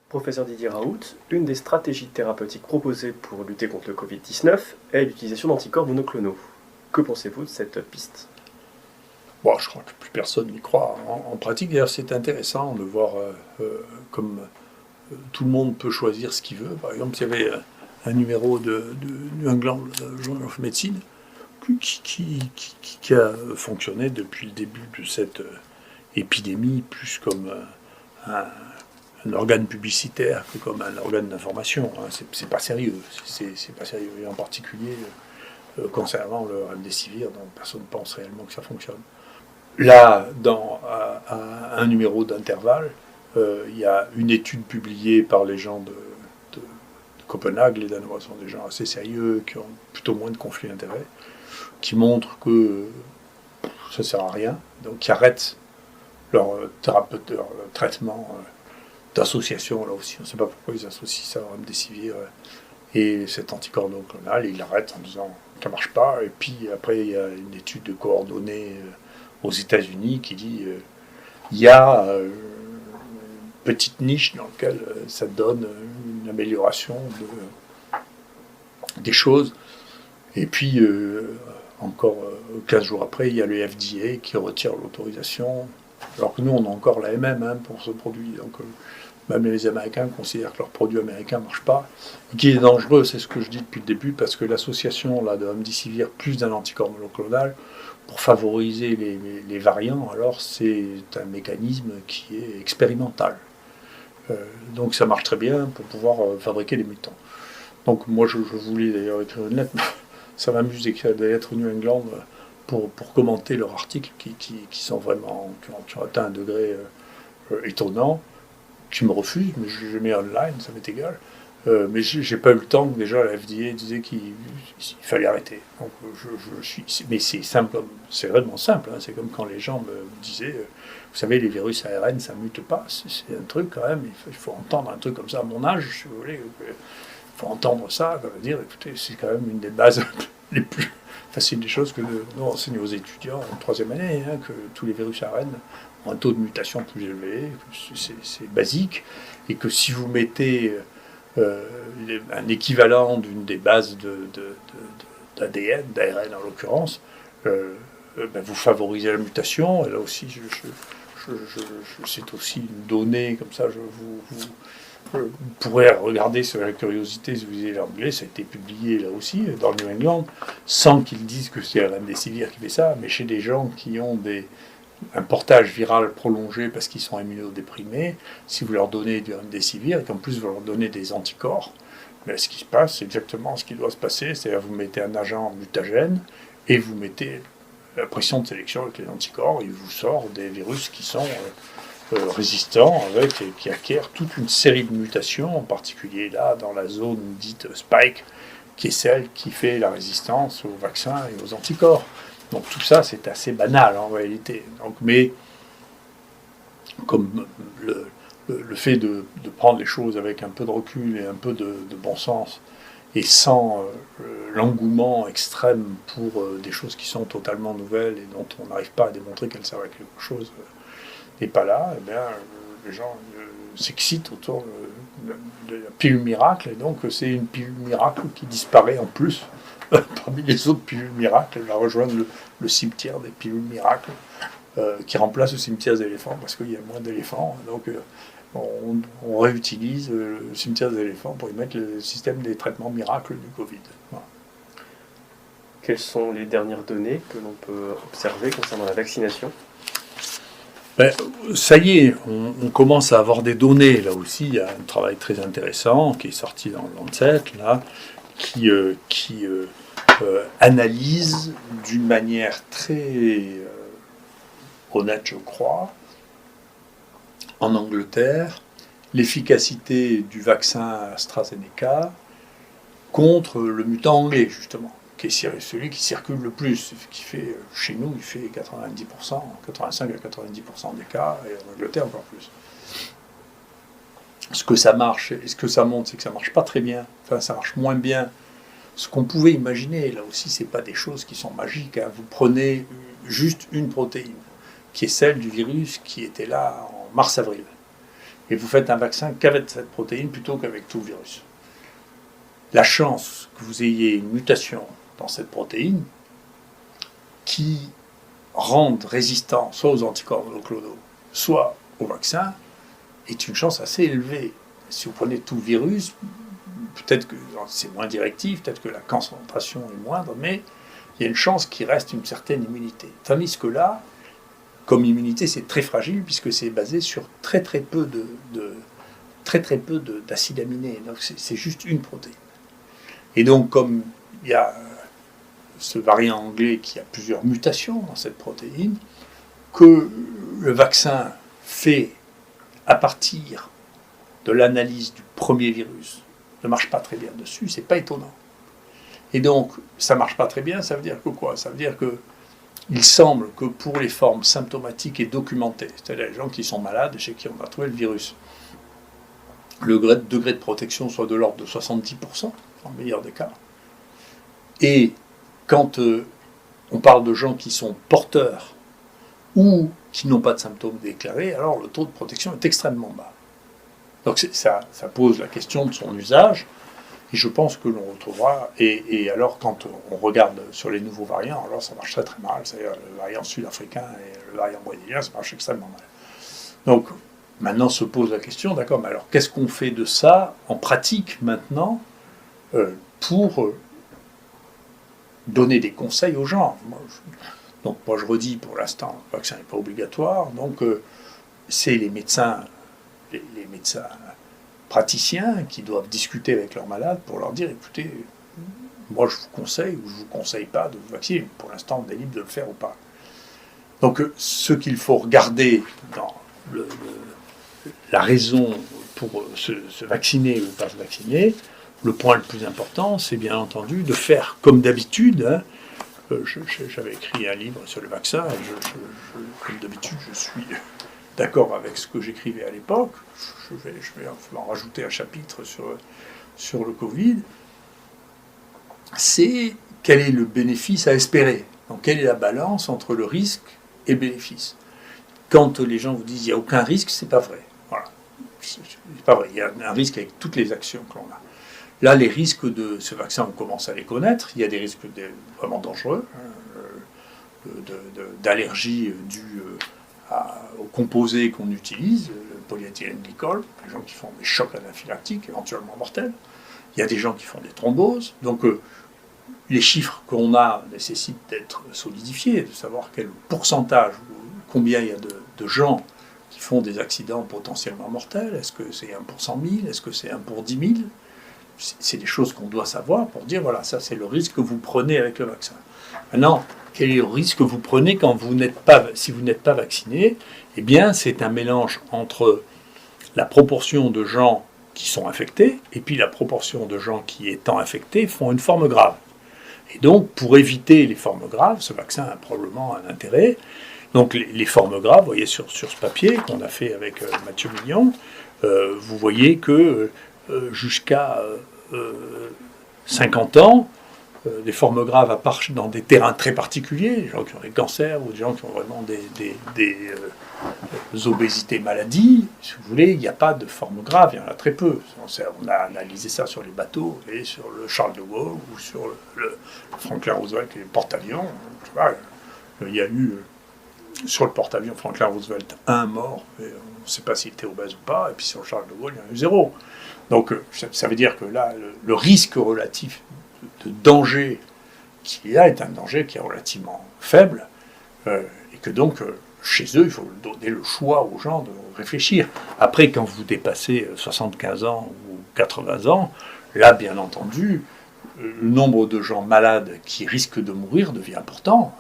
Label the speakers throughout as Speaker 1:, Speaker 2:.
Speaker 1: Professeur Didier Raoult, une des stratégies thérapeutiques proposées pour lutter contre le Covid-19 est l'utilisation d'anticorps monoclonaux. Que pensez-vous de cette piste ?
Speaker 2: Bon, je crois que plus personne n'y croit en pratique. D'ailleurs, c'est intéressant de voir comme tout le monde peut choisir ce qu'il veut. Par exemple, il y avait un numéro de New England Journal of Medicine qui a fonctionné depuis le début de cette épidémie, plus comme un organe publicitaire que comme un organe d'information. C'est pas sérieux. C'est pas sérieux. Et en particulier concernant le remdesivir, dont personne ne pense réellement que ça fonctionne. Là, dans un numéro d'intervalle, il y a une étude publiée par les gens de Copenhague. Les Danois sont des gens assez sérieux, qui ont plutôt moins de conflits d'intérêts, qui montrent que ça ne sert à rien, donc qui arrêtent leur thérapeute, leur traitement d'association. Là aussi, on ne sait pas pourquoi ils associent ça au remdesivir et cet anticorps monoclonal, ils l'arrêtent en disant que ça ne marche pas. Et puis après, il y a une étude coordonnée aux États-Unis qui dit il y a une petite niche dans laquelle ça donne une amélioration des choses. Et puis, encore 15 jours après, il y a le FDA qui retire l'autorisation, alors que nous, on a encore la MM pour ce produit. Donc, même les Américains considèrent que leur produit américain ne marche pas. Et qui est dangereux, c'est ce que je dis depuis le début, parce que l'association là, de remdesivir plus d'un anticorps monoclonal, pour favoriser les variants, alors c'est un mécanisme qui est expérimental. Donc ça marche très bien pour pouvoir fabriquer des mutants. Donc moi je voulais d'ailleurs écrire une lettre, mais ça m'amuse d'écrire des lettres au New England pour commenter leur article qui sont vraiment, qui ont atteint un degré étonnant, qui me refusent, mais je les mets online, ça m'est égal. Mais j'ai pas eu le temps que déjà la FDA disait qu'il fallait arrêter. Donc mais c'est simple, c'est vraiment simple. C'est comme quand les gens me disaient, vous savez, les virus ARN, ça mute pas. C'est un truc quand même. Il faut entendre un truc comme ça à mon âge, si vous voulez. Il faut entendre ça, ça veut dire, écoutez, c'est quand même une des bases les plus faciles des choses que nous enseignons aux étudiants en troisième année, que tous les virus ARN ont un taux de mutation plus élevé, c'est basique, et que si vous mettez un équivalent d'une des bases d'ADN, d'ARN en l'occurrence, vous favorisez la mutation. Et là aussi, c'est aussi une donnée, comme ça, vous pourrez regarder sur la curiosité si vous lisez l'anglais, ça a été publié là aussi, dans le New England, sans qu'ils disent que c'est un remdesivir qui fait ça, mais chez des gens qui ont un portage viral prolongé parce qu'ils sont immunodéprimés, si vous leur donnez du remdesivir et qu'en plus vous leur donnez des anticorps, mais ce qui se passe, c'est exactement ce qui doit se passer, c'est-à-dire vous mettez un agent mutagène et vous mettez la pression de sélection avec les anticorps, il vous sort des virus qui sont résistants et qui acquièrent toute une série de mutations, en particulier là dans la zone dite spike, qui est celle qui fait la résistance aux vaccins et aux anticorps. Donc tout ça, c'est assez banal en réalité. Donc, mais comme le fait de prendre les choses avec un peu de recul et un peu de bon sens, et sans l'engouement extrême pour des choses qui sont totalement nouvelles et dont on n'arrive pas à démontrer qu'elles servent à quelque chose, n'est pas là, eh bien, les gens s'excitent autour de la pilule miracle, et donc c'est une pilule miracle qui disparaît en plus. Parmi les autres pilules miracles, elle va rejoindre le cimetière des pilules miracles, qui remplace le cimetière des éléphants, parce qu'il y a moins d'éléphants. Donc on réutilise le cimetière des éléphants pour y mettre le système des traitements miracles du Covid. Voilà.
Speaker 1: Quelles sont les dernières données que l'on peut observer concernant la vaccination ?
Speaker 2: Ça y est, on commence à avoir des données. Là aussi, il y a un travail très intéressant qui est sorti dans le Lancet, là, qui analyse d'une manière très honnête, je crois, en Angleterre, l'efficacité du vaccin AstraZeneca contre le mutant anglais, justement, qui est celui qui circule le plus, qui fait, chez nous, il fait 90%, 85 à 90% des cas, et en Angleterre encore plus. Ce que ça marche, et ce que ça montre, c'est que ça marche pas très bien, enfin ça marche moins bien. Ce qu'on pouvait imaginer, là aussi, c'est pas des choses qui sont magiques. Vous prenez juste une protéine, qui est celle du virus qui était là en mars-avril. et vous faites un vaccin qu'avec cette protéine plutôt qu'avec tout le virus. La chance que vous ayez une mutation dans cette protéine qui rende résistant soit aux anticorps monoclonaux, soit au vaccin, est une chance assez élevée. Si vous prenez tout le virus, peut-être que c'est moins directif, peut-être que la concentration est moindre, mais il y a une chance qu'il reste une certaine immunité. Tandis que là, comme immunité, c'est très fragile puisque c'est basé sur très peu d'acides aminés. Donc c'est juste une protéine. Et donc comme il y a ce variant anglais qui a plusieurs mutations dans cette protéine, que le vaccin fait à partir de l'analyse du premier virus ne marche pas très bien dessus, c'est pas étonnant. Et donc, ça marche pas très bien, ça veut dire que quoi ? Ça veut dire que il semble que pour les formes symptomatiques et documentées, c'est-à-dire les gens qui sont malades et chez qui on a trouvé le virus, le degré de protection soit de l'ordre de 70%, en meilleur des cas. Et quand on parle de gens qui sont porteurs ou qui n'ont pas de symptômes déclarés, alors le taux de protection est extrêmement bas. Donc ça pose la question de son usage, et je pense que l'on retrouvera, et alors quand on regarde sur les nouveaux variants, alors ça marche très très mal, c'est-à-dire le variant sud-africain et le variant brésilien, ça marche extrêmement mal. Donc maintenant se pose la question, d'accord, mais alors qu'est-ce qu'on fait de ça en pratique maintenant pour donner des conseils aux gens. Donc moi je redis, pour l'instant, le vaccin n'est pas obligatoire, donc c'est les médecins praticiens qui doivent discuter avec leurs malades pour leur dire, écoutez, moi je vous conseille ou je ne vous conseille pas de vous vacciner. Pour l'instant, on est libre de le faire ou pas. Donc ce qu'il faut regarder dans la raison pour se vacciner ou ne pas se vacciner, le point le plus important, c'est bien entendu de faire comme d'habitude. J'avais écrit un livre sur le vaccin, et comme d'habitude, je suis d'accord avec ce que j'écrivais à l'époque. Je vais en rajouter un chapitre sur le Covid. C'est quel est le bénéfice à espérer. Donc, quelle est la balance entre le risque et le bénéfice. Quand les gens vous disent qu'il n'y a aucun risque, c'est pas vrai. Voilà. C'est pas vrai. Il y a un risque avec toutes les actions que l'on a. Là, les risques de ce vaccin, on commence à les connaître. Il y a des risques vraiment dangereux, d'allergies dues aux composés qu'on utilise, le polyéthylène glycol, les gens qui font des chocs anaphylactiques, éventuellement mortels. Il y a des gens qui font des thromboses. Donc, les chiffres qu'on a nécessitent d'être solidifiés, de savoir quel pourcentage, combien il y a de gens qui font des accidents potentiellement mortels. Est-ce que c'est 1 pour 100 000 ? Est-ce que c'est 1 pour 10 000 ? C'est des choses qu'on doit savoir pour dire, voilà, ça c'est le risque que vous prenez avec le vaccin. Maintenant, quel est le risque que vous prenez quand si vous n'êtes pas vacciné ? Eh bien, c'est un mélange entre la proportion de gens qui sont infectés et puis la proportion de gens qui, étant infectés, font une forme grave. Et donc, pour éviter les formes graves, ce vaccin a probablement un intérêt. Donc, les formes graves, vous voyez sur ce papier qu'on a fait avec Mathieu Million, vous voyez que jusqu'à 50 ans, des formes graves apparaissent dans des terrains très particuliers, des gens qui ont des cancers ou des gens qui ont vraiment des obésités maladies. Si vous voulez, il n'y a pas de formes graves, il y en a très peu. On a analysé ça sur les bateaux, et sur le Charles de Gaulle ou sur le Franklin Roosevelt et les porte-avions. Tu vois, il y a eu sur le porte-avions Franklin Roosevelt 1 mort, et on ne sait pas s'il était obèse ou pas, et puis sur le Charles de Gaulle, il y en a eu 0. Donc ça veut dire que là, le risque relatif de danger qu'il y a est un danger qui est relativement faible, et que donc, chez eux, il faut donner le choix aux gens de réfléchir. Après, quand vous dépassez 75 ans ou 80 ans, là, bien entendu, le nombre de gens malades qui risquent de mourir devient important.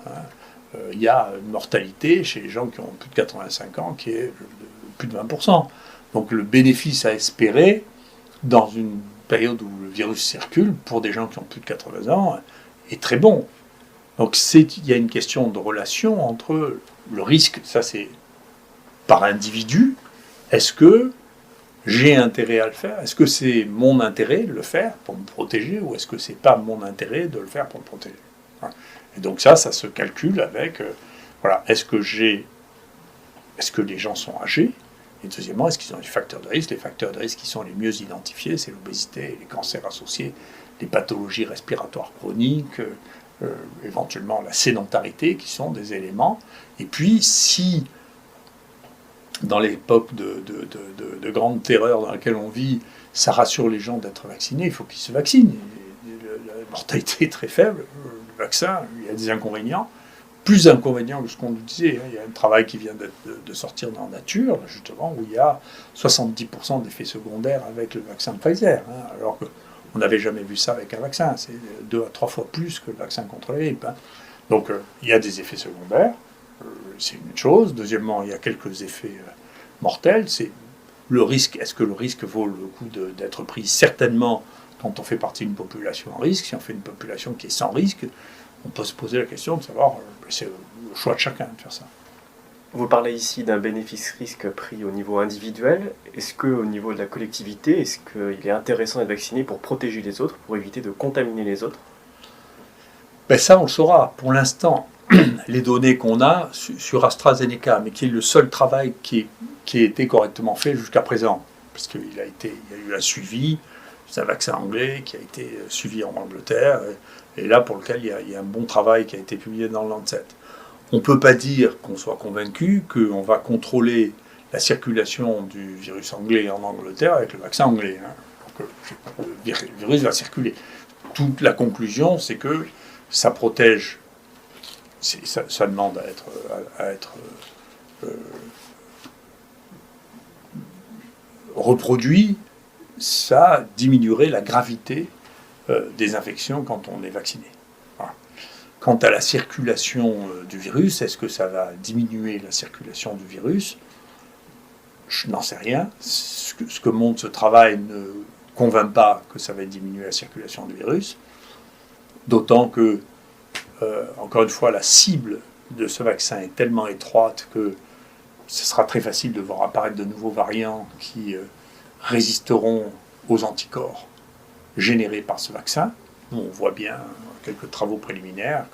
Speaker 2: Il y a une mortalité chez les gens qui ont plus de 85 ans qui est de plus de 20%. Donc le bénéfice à espérer dans une période où le virus circule, pour des gens qui ont plus de 80 ans, est très bon. Donc il y a une question de relation entre le risque, ça c'est par individu, est-ce que j'ai intérêt à le faire ? Est-ce que c'est mon intérêt de le faire pour me protéger, ou est-ce que c'est pas mon intérêt de le faire pour me protéger ? Et donc ça se calcule avec, voilà, est-ce que les gens sont âgés ? Et deuxièmement, est-ce qu'ils ont des facteurs de risque? Les facteurs de risque qui sont les mieux identifiés, c'est l'obésité, les cancers associés, les pathologies respiratoires chroniques, éventuellement la sédentarité, qui sont des éléments. Et puis, si dans l'époque de grande terreur dans laquelle on vit, ça rassure les gens d'être vaccinés, il faut qu'ils se vaccinent. La mortalité est très faible. Le vaccin, il y a des inconvénients. Plus d'inconvénients que ce qu'on nous disait. Il y a un travail qui vient de sortir dans Nature, justement, où il y a 70% d'effets secondaires avec le vaccin de Pfizer. Alors qu'on n'avait jamais vu ça avec un vaccin. C'est 2 à 3 fois plus que le vaccin contre la grippe. Donc il y a des effets secondaires. C'est une chose. Deuxièmement, il y a quelques effets mortels. C'est le risque. Est-ce que le risque vaut le coup d'être pris? Certainement, quand on fait partie d'une population en risque. Si on fait une population qui est sans risque, on peut se poser la question de savoir, c'est le choix de chacun de faire ça.
Speaker 1: Vous parlez ici d'un bénéfice-risque pris au niveau individuel. Est-ce qu'au niveau de la collectivité, est-ce qu'il est intéressant d'être vacciné pour protéger les autres, pour éviter de contaminer les autres?
Speaker 2: Ça, on le saura. Pour l'instant, les données qu'on a sur AstraZeneca, mais qui est le seul travail qui a été correctement fait jusqu'à présent, parce qu'il y a eu un suivi, c'est un vaccin anglais qui a été suivi en Angleterre, et là pour lequel il y a un bon travail qui a été publié dans le Lancet. On ne peut pas dire qu'on soit convaincu qu'on va contrôler la circulation du virus anglais en Angleterre avec le vaccin anglais. Donc, le virus va circuler. Toute la conclusion, c'est que ça protège, ça demande à être reproduit, ça diminuerait la gravité des infections quand on est vacciné. Voilà. Quant à la circulation du virus, est-ce que ça va diminuer la circulation du virus? Je n'en sais rien. Ce que montre ce travail ne convainc pas que ça va diminuer la circulation du virus. D'autant que, encore une fois, la cible de ce vaccin est tellement étroite que ce sera très facile de voir apparaître de nouveaux variants qui résisteront aux anticorps générés par ce vaccin. On voit bien quelques travaux préliminaires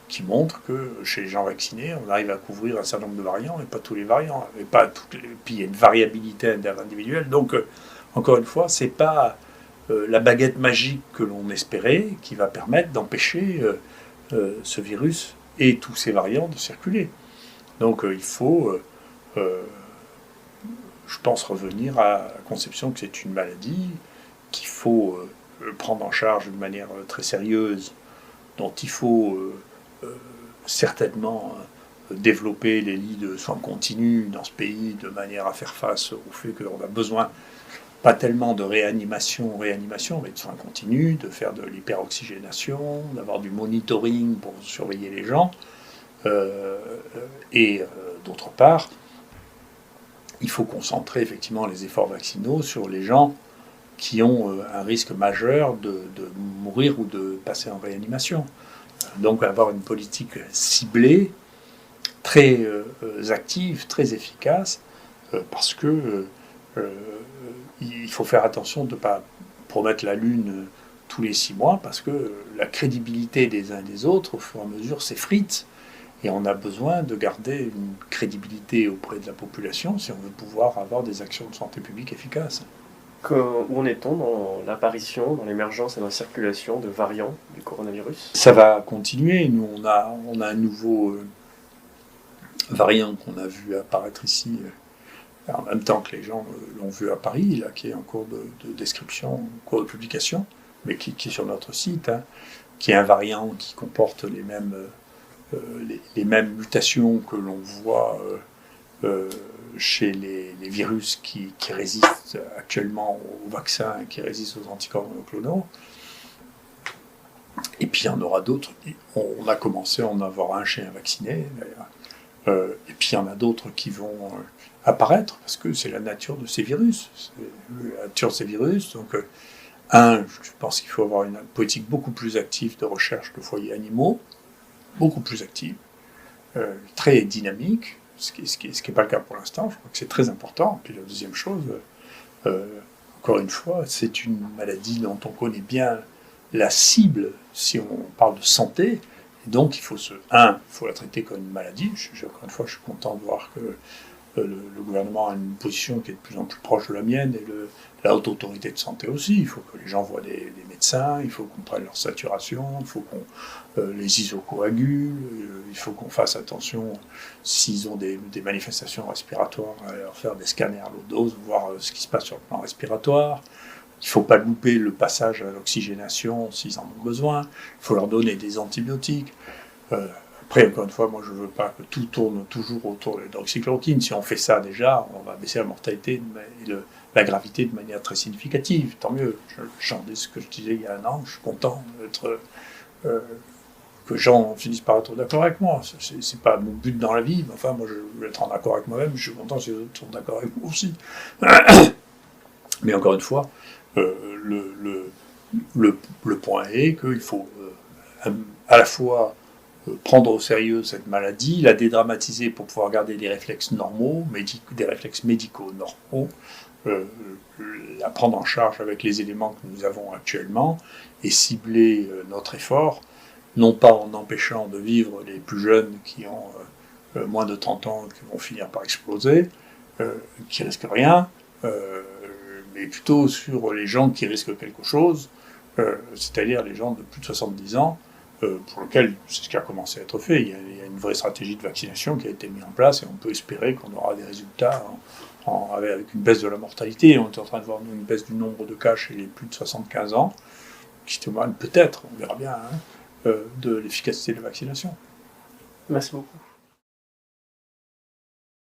Speaker 2: qui montrent que chez les gens vaccinés, on arrive à couvrir un certain nombre de variants, et pas tous les variants, et pas puis il y a une variabilité individuelle. Donc, encore une fois, c'est pas la baguette magique que l'on espérait qui va permettre d'empêcher ce virus et tous ces variants de circuler. Donc, il faut, je pense, revenir à la conception que c'est une maladie qu'il faut prendre en charge d'une manière très sérieuse, dont il faut certainement développer les lits de soins continus dans ce pays de manière à faire face au fait qu'on a besoin pas tellement de réanimation, mais de soins continus, de faire de l'hyperoxygénation, d'avoir du monitoring pour surveiller les gens. Et d'autre part, il faut concentrer effectivement les efforts vaccinaux sur les gens qui ont un risque majeur de mourir ou de passer en réanimation. Donc avoir une politique ciblée, très active, très efficace, parce que il faut faire attention de ne pas promettre la Lune tous les 6 mois, parce que la crédibilité des uns et des autres, au fur et à mesure, s'effrite. Et on a besoin de garder une crédibilité auprès de la population si on veut pouvoir avoir des actions de santé publique efficaces.
Speaker 1: Où en est-on dans l'apparition, dans l'émergence et dans la circulation de variants du coronavirus?
Speaker 2: Ça va continuer. Nous, on a un nouveau variant qu'on a vu apparaître ici en même temps que les gens l'ont vu à Paris, là, qui est en cours de description, en cours de publication, mais qui est sur notre site, qui est un variant qui comporte les mêmes mutations que l'on voit chez les virus qui résistent actuellement au vaccin et qui résistent aux anticorps monoclonaux. Et puis il y en aura d'autres. On a commencé à en avoir un chez un vacciné, d'ailleurs. Et puis il y en a d'autres qui vont apparaître, parce que c'est la nature de ces virus. C'est la nature de ces virus. Donc, je pense qu'il faut avoir une politique beaucoup plus active de recherche de foyers animaux, beaucoup plus active, très dynamique, ce qui n'est pas le cas pour l'instant. Je crois que c'est très important. Puis la deuxième chose, encore une fois, c'est une maladie dont on connaît bien la cible si on parle de santé. Et donc il faut la traiter comme une maladie. Encore une fois, je suis content de voir que le gouvernement a une position qui est de plus en plus proche de la mienne, et la haute autorité de santé aussi. Il faut que les gens voient des médecins, il faut qu'on prenne leur saturation, il faut qu'on les isocoagule, il faut qu'on fasse attention s'ils ont des manifestations respiratoires, à leur faire des scanners à l'eau dose, voir ce qui se passe sur le plan respiratoire. Il ne faut pas louper le passage à l'oxygénation s'ils en ont besoin. Il faut leur donner des antibiotiques. Après, encore une fois, moi je ne veux pas que tout tourne toujours autour de l'hydroxychloroquine. Si on fait ça déjà, on va baisser la mortalité et la gravité de manière très significative. Tant mieux. J'en dis ce que je disais il y a un an, je suis content que les gens finissent par être d'accord avec moi. C'est pas mon but dans la vie, mais enfin, moi je veux être en accord avec moi-même, je suis content si les autres sont d'accord avec moi aussi. Mais encore une fois, le point est qu'il faut à la fois prendre au sérieux cette maladie, la dédramatiser pour pouvoir garder des réflexes normaux, des réflexes médicaux normaux, la prendre en charge avec les éléments que nous avons actuellement et cibler notre effort, non pas en empêchant de vivre les plus jeunes qui ont moins de 30 ans qui vont finir par exploser, qui risquent rien, mais plutôt sur les gens qui risquent quelque chose, c'est-à-dire les gens de plus de 70 ans, pour lequel c'est ce qui a commencé à être fait. Il y a une vraie stratégie de vaccination qui a été mise en place et on peut espérer qu'on aura des résultats avec une baisse de la mortalité. On est en train de voir une baisse du nombre de cas chez les plus de 75 ans, qui témoigne peut-être, on verra bien, de l'efficacité de la vaccination.
Speaker 1: Merci beaucoup.